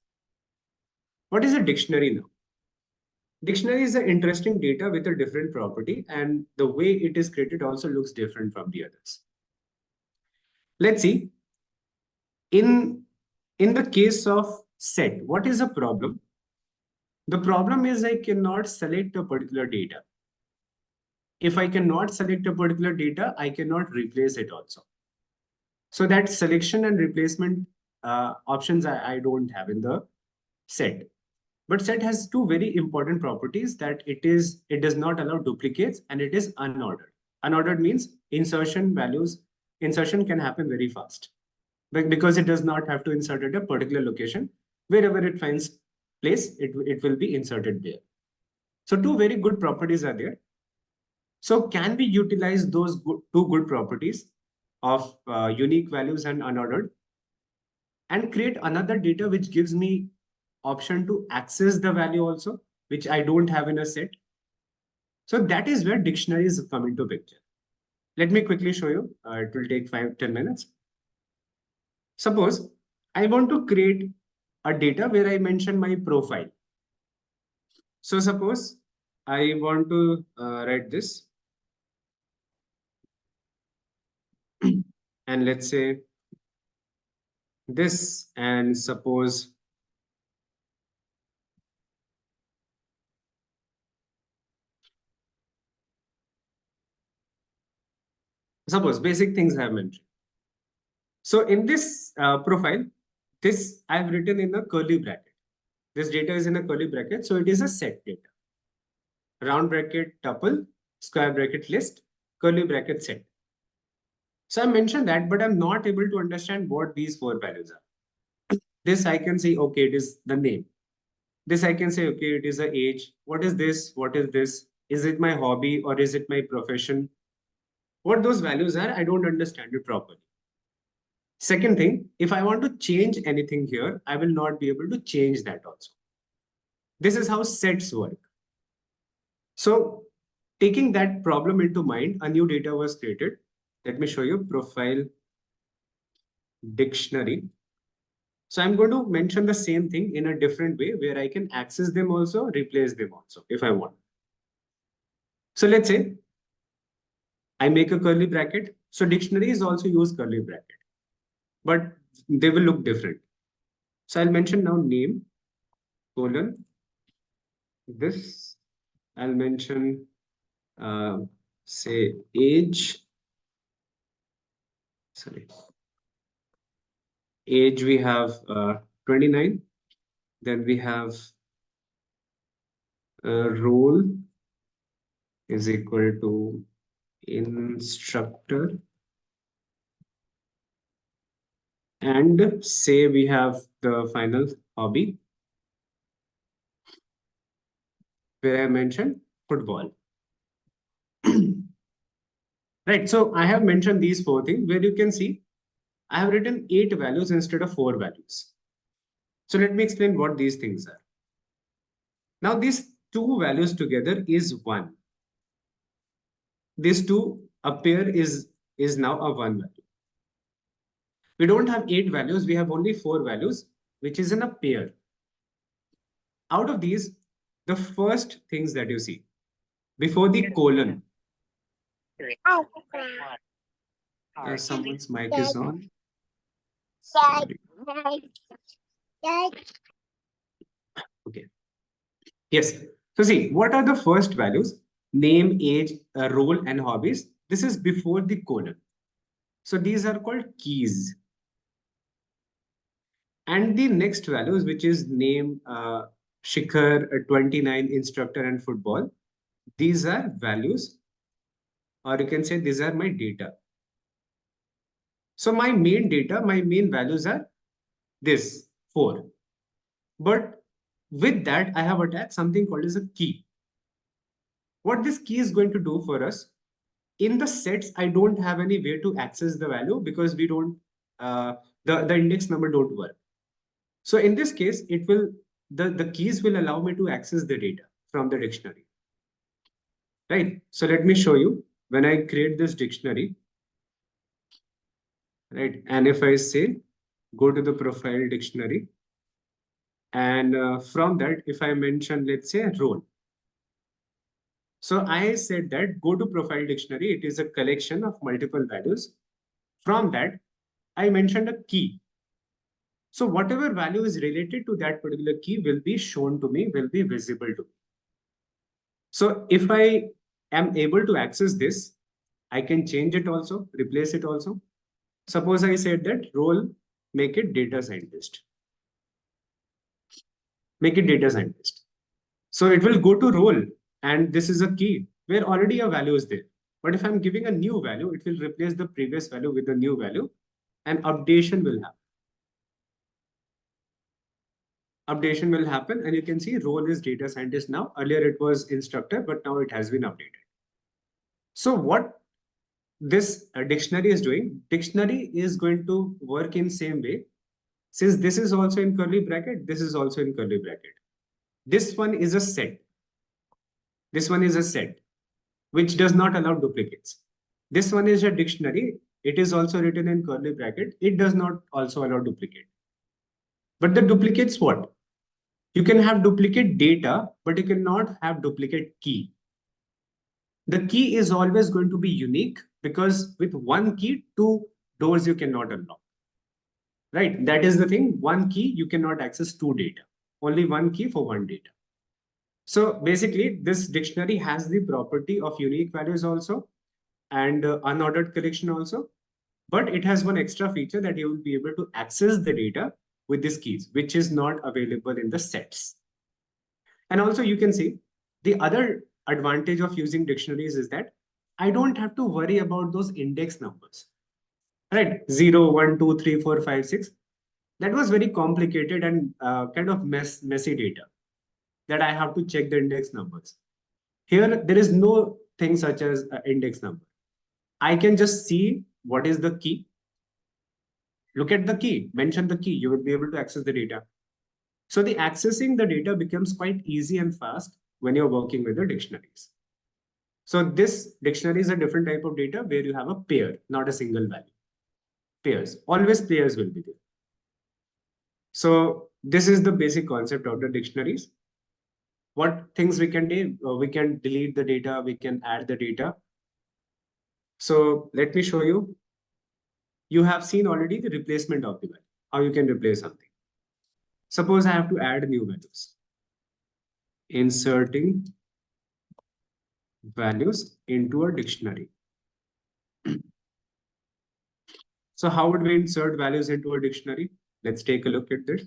What is a dictionary now? Dictionary is an interesting data with a different property, and the way it is created also looks different from the others. Let's see. In the case of set, what is a problem? The problem is I cannot select a particular data. If I cannot select a particular data, I cannot replace it also. So that selection and replacement options I don't have in the set. But set has two very important properties, that it does not allow duplicates and it is unordered. Unordered means insertion can happen very fast. But because it does not have to insert at a particular location, wherever it finds place, it will be inserted there. So two very good properties are there. So can we utilize those two good properties of unique values and unordered and create another data which gives me option to access the value also, which I don't have in a set? So that is where dictionaries come into picture. Let me quickly show you. It will take 5-10 minutes. Suppose I want to create a data where I mention my profile. So suppose I want to write this. And let's say this, and suppose basic things I have mentioned. So in this profile, this I've written in a curly bracket. This data is in a curly bracket, so it is a set data. Round bracket tuple, square bracket list, curly bracket set. So I mentioned that, but I'm not able to understand what these four values are. This I can say, okay, it is the name. This I can say, okay, it is the age. What is this? What is this? Is it my hobby or is it my profession? What those values are, I don't understand it properly. Second thing, if I want to change anything here, I will not be able to change that also. This is how sets work. So taking that problem into mind, a new data was created. Let me show you profile dictionary. So I'm going to mention the same thing in a different way where I can access them also, replace them also if I want. So let's say I make a curly bracket. So dictionaries also use curly bracket, but they will look different. So I'll mention now name, colon, this, I'll mention, say age, age we have 29, then we have role is equal to instructor, and say we have the final hobby where I mentioned football. Right, so I have mentioned these four things where you can see I have written 8 values instead of 4 values. So let me explain what these things are. Now these two values together is 1. These two appear is now a 1 value. We don't have 8 values, we have only 4 values, which is in a pair. Out of these, the first things that you see, before the colon, someone's mic is on. Sorry. Okay. Yes. So see, what are the first values? Name, age, role, and hobbies. This is before the colon. So these are called keys. And the next values, which is name, Shikhar, 29, instructor, and football. These are values, or you can say these are my data. So my main data, my main values are this 4. But with that, I have attached something called as a key. What this key is going to do for us, in the sets, I don't have any way to access the value because we don't, the index number don't work. So in this case, it will, the keys will allow me to access the data from the dictionary. Right. So let me show you when I create this dictionary. right? And if I say, go to the profile dictionary, and from that, if I mention, let's say, role. So I said that go to profile dictionary. It is a collection of multiple values. From that, I mentioned a key. So whatever value is related to that particular key will be shown to me, will be visible to me. So if I am able to access this, I can change it also, replace it also. Suppose I said that role, make it data scientist. Make it data scientist. So it will go to role, and this is a key where already a value is there. But if I'm giving a new value, it will replace the previous value with the new value, and updation will happen. Updation will happen, and you can see role is data scientist now. Earlier it was instructor, but now it has been updated. So what this dictionary is doing, dictionary is going to work in same way. Since this is also in curly bracket, this is also in curly bracket. This one is a set. This one is a set, which does not allow duplicates. This one is a dictionary. It is also written in curly bracket. It does not also allow duplicate. But the duplicates what? You can have duplicate data, but you cannot have duplicate key. The key is always going to be unique because with one key, two doors you cannot unlock. Right? That is the thing. One key, you cannot access two data. Only one key for one data. So basically, this dictionary has the property of unique values also and unordered collection also. But it has one extra feature that you will be able to access the data with these keys, which is not available in the sets. And also you can see the other advantage of using dictionaries is that I don't have to worry about those index numbers, right? 0, 1, 2, 3, 4, 5, 6. That was very complicated and kind of messy data that I have to check the index numbers. Here, there is no thing such as index number. I can just see what is the key. Look at the key, mention the key, you will be able to access the data. So the accessing the data becomes quite easy and fast when you're working with the dictionaries. So this dictionary is a different type of data where you have a pair, not a single value. Pairs, always pairs will be there. So this is the basic concept of the dictionaries. What things we can do? We can delete the data, we can add the data. So let me show you. You have seen already the replacement of the value, how you can replace something. Suppose I have to add new values. Inserting values into a dictionary. So how would we insert values into a dictionary? Let's take a look at this.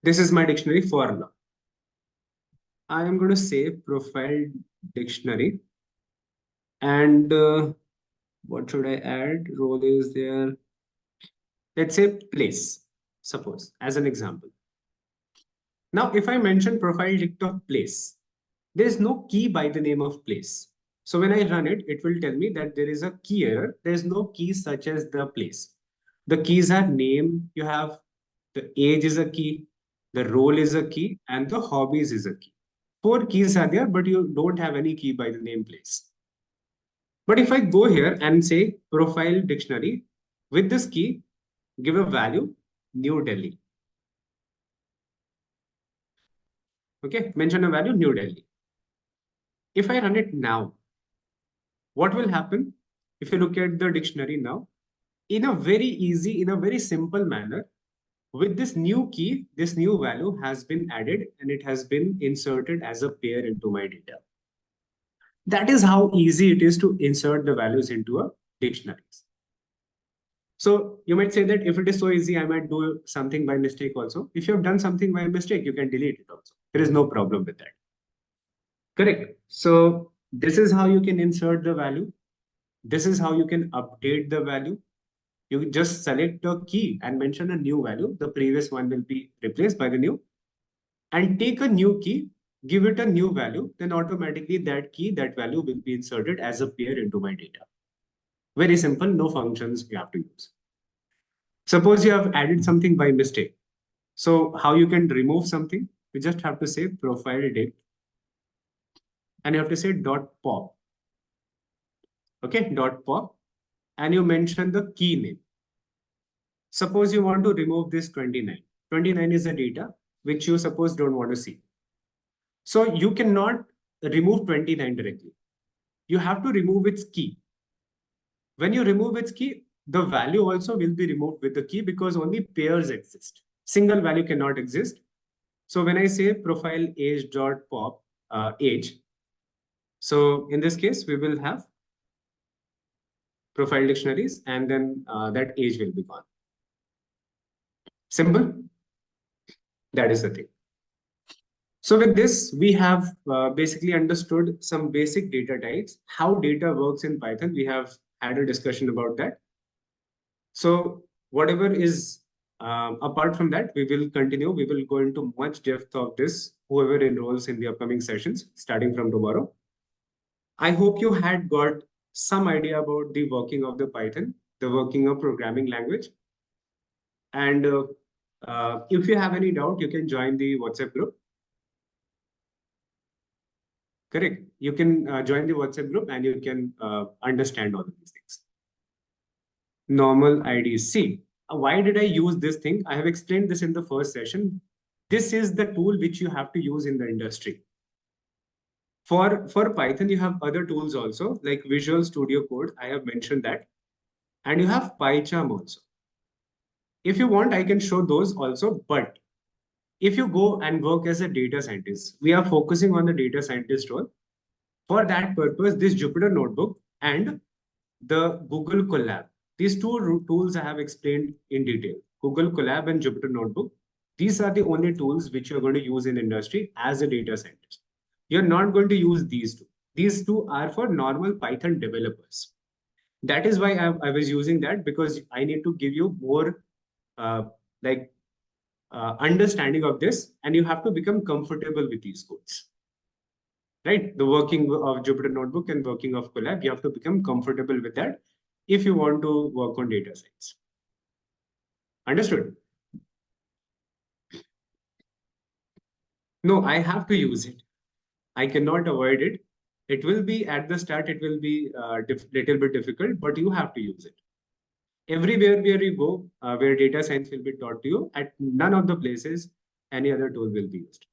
This is my dictionary for law. I am going to say profile dictionary. And what should I add? Role is there. Let's say place, suppose, as an example. Now, if I mention profile dict of place, there is no key by the name of place. So when I run it, it will tell me that there is a key error. There is no key such as the place. The keys are name, you have the age is a key, the role is a key, and the hobbies is a key. 4 keys are there, but you don't have any key by the name place. But if I go here and say profile dictionary, with this key, give a value, New Delhi. Okay, mention a value, New Delhi. If I run it now, what will happen? If you look at the dictionary now, in a very easy, in a very simple manner, with this new key, this new value has been added and it has been inserted as a pair into my data. That is how easy it is to insert the values into a dictionary. So you might say that if it is so easy, I might do something by mistake also. If you have done something by mistake, you can delete it also. There is no problem with that. Correct. So this is how you can insert the value. This is how you can update the value. You just select a key and mention a new value. The previous one will be replaced by the new. And take a new key, give it a new value, then automatically that key, that value will be inserted as a pair into my data. Very simple, no functions you have to use. Suppose you have added something by mistake. So how you can remove something? You just have to say profile dict and you have to say dot pop. okay, .pop, and you mention the key name. Suppose you want to remove this 29. 29 is the data which you suppose don't want to see. So you cannot remove 29 directly. You have to remove its key. When you remove its key, the value also will be removed with the key because only pairs exist. Single value cannot exist. So when I say profile age.pop age, so in this case, we will have profile dictionaries and then that age will be gone. Simple. That is the thing. So with this, we have basically understood some basic data types, how data works in Python. We have had a discussion about that. So whatever is apart from that, we will continue. We will go into much depth of this, whoever enrolls in the upcoming sessions, starting from tomorrow. I hope you had got some idea about the working of the Python, the working of programming language. And if you have any doubt, you can join the WhatsApp group. Correct. You can join the WhatsApp group and you can understand all of these things. Normal IDs. See, why did I use this thing? I have explained this in the first session. This is the tool which you have to use in the industry. For Python, you have other tools also, like Visual Studio Code. I have mentioned that. And you have PyCharm also. If you want, I can show those also. But if you go and work as a data scientist, we are focusing on the data scientist role. For that purpose, this Jupyter Notebook and the Google Colab, these two tools I have explained in detail. Google Colab and Jupyter Notebook. These are the only tools which you're going to use in industry as a data scientist. You're not going to use these two. These two are for normal Python developers. That is why I was using that, because I need to give you more understanding of this, and you have to become comfortable with these codes. Right? The working of Jupyter Notebook and working of Colab, you have to become comfortable with that if you want to work on data science. Understood? No, I have to use it. I cannot avoid it. It will be at the start, it will be little bit difficult, but you have to use it. Everywhere where you go, where data science will be taught to you, at none of the places any other tool will be used.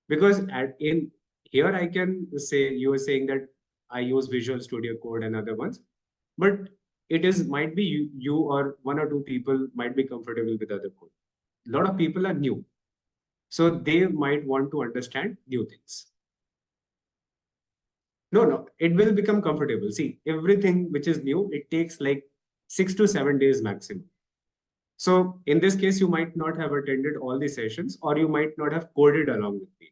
Because in here I can say, you are saying that I use Visual Studio Code and other ones, but it might be you or one or two people might be comfortable with other code. A lot of people are new, so they might want to understand new things. No, it will become comfortable. See, everything which is new, it takes like 6 to 7 days maximum. So in this case, you might not have attended all the sessions, or you might not have coded along with me.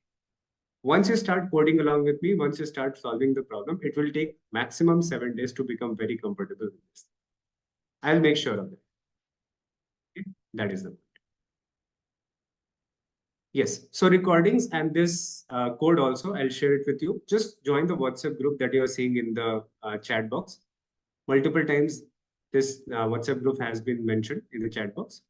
Once you start coding along with me, once you start solving the problem, it will take maximum 7 days to become very comfortable with this. I'll make sure of that. Okay? That is the point. Yes, so recordings and this code also, I'll share it with you. Just join the WhatsApp group that you're seeing in the chat box. Multiple times, this WhatsApp group has been mentioned in the chat box.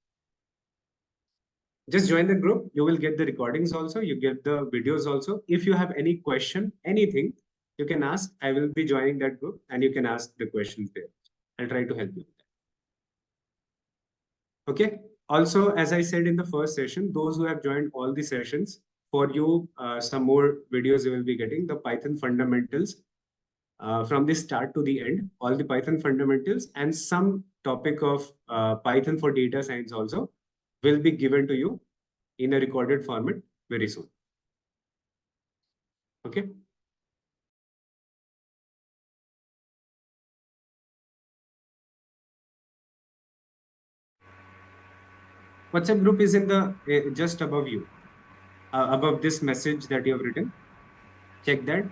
Just join the group. You will get the recordings also. You get the videos also. If you have any question, anything, you can ask. I will be joining that group and you can ask the questions there. I'll try to help you with that. Okay. Also, as I said in the first session, those who have joined all the sessions, for you, some more videos you will be getting, the Python fundamentals from the start to the end, all the Python fundamentals, and some topic of Python for data science also will be given to you in a recorded format very soon. Okay. WhatsApp group is in the just above you, above this message that you have written. Check that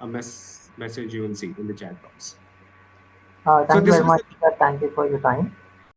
a message you will see in the chat box.
Thank you very much. Thank you for your time.